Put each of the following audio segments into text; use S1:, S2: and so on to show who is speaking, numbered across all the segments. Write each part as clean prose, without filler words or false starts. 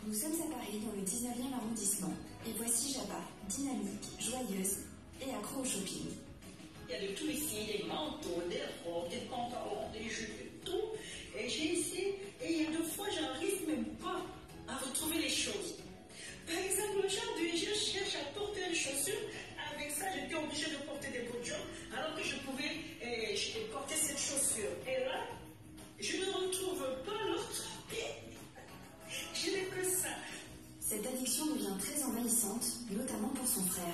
S1: Nous sommes à Paris, dans le 19e arrondissement, et voici Jabba, dynamique, joyeuse et accro au shopping.
S2: Il y a de tout ici, des manteaux, des robes, des pantalons, des jupes, tout. Et j'ai essayé, et il y a 2 fois, j'arrive même pas à retrouver les choses. Par exemple, aujourd'hui, je cherche à porter une chaussure. Avec ça, j'étais obligée de porter des boutons, alors que je pouvais porter cette chaussure. Et là, je ne retrouve pas l'autre pied. Je n'ai que ça.
S1: Cette addiction devient très envahissante, notamment pour son frère.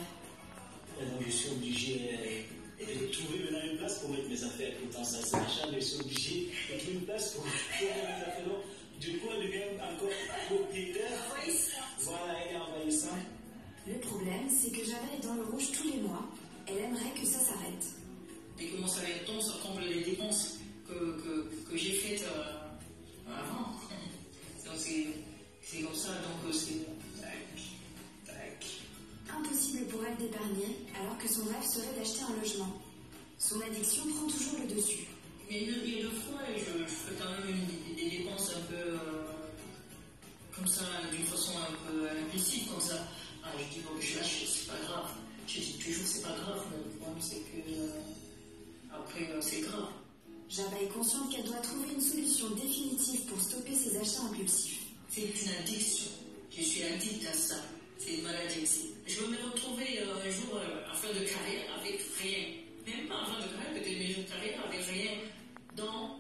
S3: Donc je suis obligé de trouver maintenant une place pour mettre mes affaires. Pourtant, ça c'est machin, je suis obligé de trouver une place pour mettre mes affaires. Donc, du coup, elle devient encore propriétaire. Voilà, elle est envahissante.
S1: Le problème, c'est que Jabba est dans le rouge tous les mois. Elle aimerait que ça s'arrête.
S2: Dès que mon salaire tombe, ça comble les dépenses que j'ai faites avant. Donc c'est comme ça, donc c'est... Tac.
S1: Impossible pour elle d'épargner, alors que son rêve serait d'acheter un logement. Son addiction prend toujours le dessus.
S2: Mais il y a 2 fois, je fais quand même des dépenses un peu comme ça, d'une façon un peu impulsive, comme ça. Ah, je dis, bon, je lâche, c'est pas grave. Je dis toujours, c'est pas grave, mais le problème, c'est que après, c'est grave.
S1: Jabba est consciente qu'elle doit trouver une solution définitive pour stopper ses achats impulsifs.
S2: C'est une addiction. Je suis addict à ça. C'est une maladie aussi. Je vais me retrouver un jour en fin de carrière avec rien. Même pas en fin de carrière, peut-être une carrière avec rien dans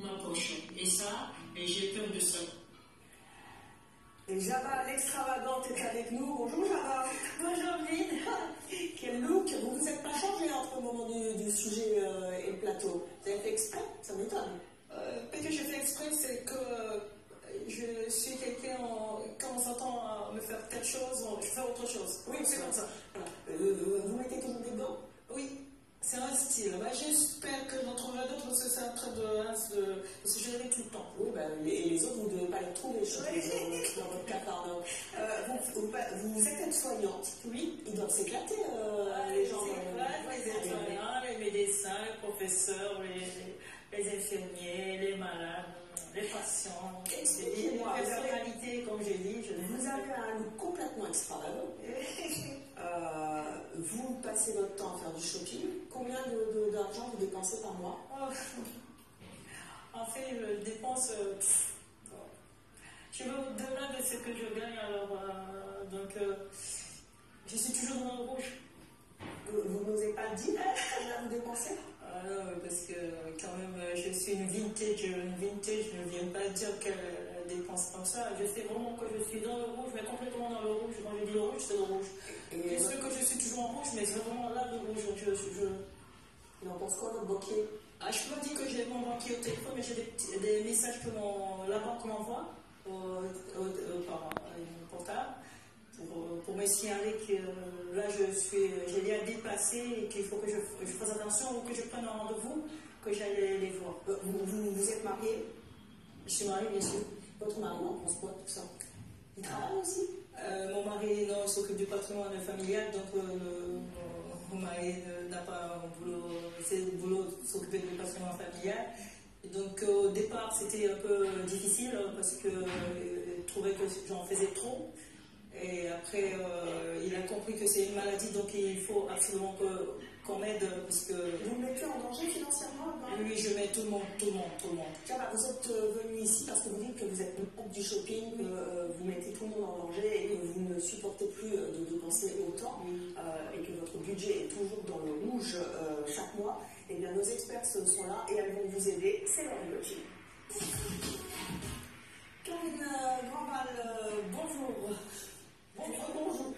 S2: ma poche. Et ça, j'ai peur de ça.
S4: Et Jabba l'extravagante est avec nous. Bonjour Jabba.
S2: Bonjour Vine.
S4: Quel look. Vous vous êtes pas changé entre le moment du sujet et le plateau. Vous avez fait exprès? Ça m'étonne.
S5: Ce que je fais exprès, c'est que je suis quelqu'un, quand on s'entend à me faire telle chose, je fais autre chose.
S4: Oui, c'est comme ça. Voilà. Vous mettez toujours des gants?
S5: Oui, c'est un style. Bah, j'espère que j'en trouverai d'autres parce que c'est en train de se gérer tout le temps.
S4: Oui, et les autres, vous ne devez pas les retrouver dans votre cafard. Vous êtes aide-soignante.
S5: Oui.
S4: Ils doivent s'éclater, les gens.
S5: Les aides-soignants, les médecins, les professeurs, les infirmiers, les malades, les patients, les personnalités, comme j'ai dit.
S4: Vous avez un look complètement extravagant. Vous passez votre temps à faire du shopping. Combien d'argent vous dépensez par mois?
S5: En fait, je dépense. Je vais au-delà de ce que je gagne, alors je suis toujours dans le rouge.
S4: Vous n'osez pas dire combien vous dépensez?
S5: Non, parce que quand même, je suis une vintage, je ne viens pas dire qu'elle dépense comme ça. Je sais vraiment que je suis dans le rouge, mais complètement dans le rouge. Quand je dis le rouge, c'est le rouge. Et c'est que je suis toujours en rouge, mais c'est vraiment là le rouge.
S4: Il en pense quoi, votre banquier?
S5: Je peux dire que j'ai mon banquier au téléphone, mais j'ai des messages que la banque m'envoie par portable. Pour me signaler que là j'ai l'air dépassé et qu'il faut que je fasse attention ou que je prenne un rendez-vous, que j'aille les voir.
S4: Vous êtes marié?
S5: Je suis mariée, bien sûr.
S4: Votre mari en pense quoi tout ça? Il travaille aussi?
S5: Mon mari s'occupe du patrimoine familial, donc mon mari n'a pas un boulot, c'est le boulot de s'occuper du patrimoine familial. Et donc au départ c'était un peu difficile parce que il trouvait que j'en faisais trop. Et après, il a compris que c'est une maladie, donc il faut absolument qu'on m'aide, parce que...
S4: Vous mettez en danger financièrement?
S5: Oui, je mets tout le monde.
S4: Tiens, vous êtes venu ici parce que vous dites que vous êtes une du shopping, que vous mettez tout le monde en danger et que vous ne supportez plus de dépenser autant, et que votre budget est toujours dans le rouge chaque mois. Eh bien, nos experts sont là et elles vont vous aider. C'est leur coaching. Karine Grandval, bonjour.
S6: Bonjour.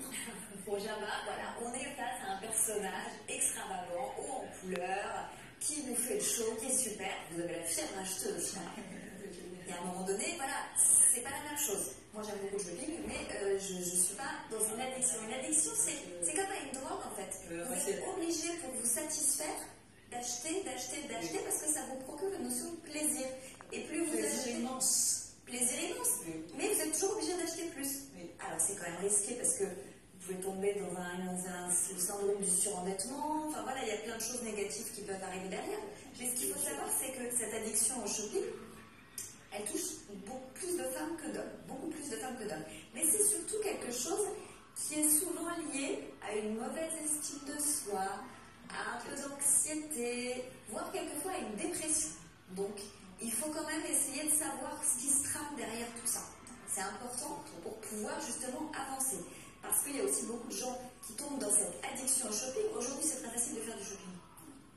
S6: Pour Jabba, voilà, on est face à un personnage extravagant, haut en couleur, qui nous fait le show, qui est super. Vous avez la fière acheteuse. Et à un moment donné, voilà, c'est pas la même chose. Moi j'aime beaucoup le shopping, mais je suis pas dans une addiction. Une addiction, c'est comme une drogue en fait. Vous êtes obligé pour vous satisfaire d'acheter, parce que ça vous procure une notion de plaisir. Et plus vous achetez... Plaisir immense, mais vous êtes toujours obligé d'acheter plus. Alors c'est quand même risqué parce que vous pouvez tomber dans le syndrome du surendettement. Enfin voilà, il y a plein de choses négatives qui peuvent arriver derrière. Mais ce qu'il faut savoir, c'est que cette addiction au shopping, elle touche beaucoup plus de femmes que d'hommes. Beaucoup plus de femmes femmes que d'hommes. Mais c'est surtout quelque chose qui est souvent lié à une mauvaise estime de soi, à un peu d'anxiété, voire quelquefois à une dépression. Donc, il faut quand même essayer de savoir ce qui se trame derrière tout ça. C'est important pour pouvoir justement avancer. Parce qu'il y a aussi beaucoup de gens qui tombent dans cette addiction au shopping. Aujourd'hui, c'est très facile de faire du shopping.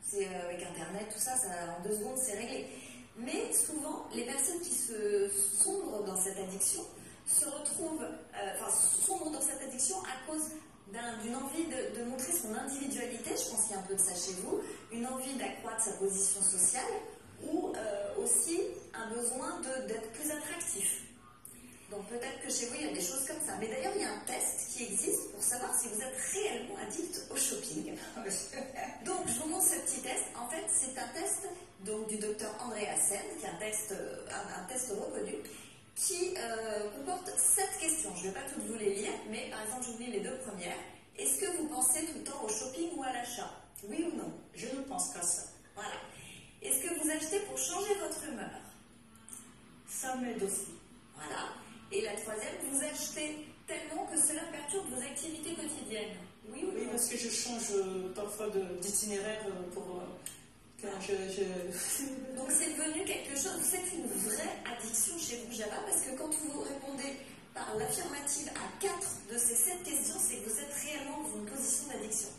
S6: C'est avec Internet, tout ça, en 2 secondes, c'est réglé. Mais souvent, les personnes qui se sombrent dans cette addiction se retrouvent, sombrent dans cette addiction à cause d'une envie de montrer son individualité, je pense qu'il y a un peu de ça chez vous, une envie d'accroître sa position sociale, ou aussi un besoin d'être plus attractif. Donc peut-être que chez vous, il y a des choses comme ça. Mais d'ailleurs, il y a un test qui existe pour savoir si vous êtes réellement addict au shopping. Donc, je vous montre ce petit test. En fait, c'est un test donc, du docteur André Hassen, qui est un test reconnu, qui comporte 7 questions. Je ne vais pas toutes vous les lire, mais par exemple, je vous lis les 2 premières. Est-ce que vous pensez tout le temps au shopping ou à l'achat? Oui ou non?
S5: Je ne pense qu'à ça.
S6: Voilà. Est-ce que vous achetez pour changer votre humeur?
S5: Ça m'aide aussi.
S6: Voilà. Et la 3e, vous achetez tellement que cela perturbe vos activités quotidiennes. Oui ou non?
S5: Oui, parce que je change parfois d'itinéraire pour quand
S6: Donc c'est devenu quelque chose, c'est une vraie addiction chez vous, Java, parce que quand vous répondez par l'affirmative à 4 de ces 7 questions, c'est que vous êtes réellement dans une position d'addiction.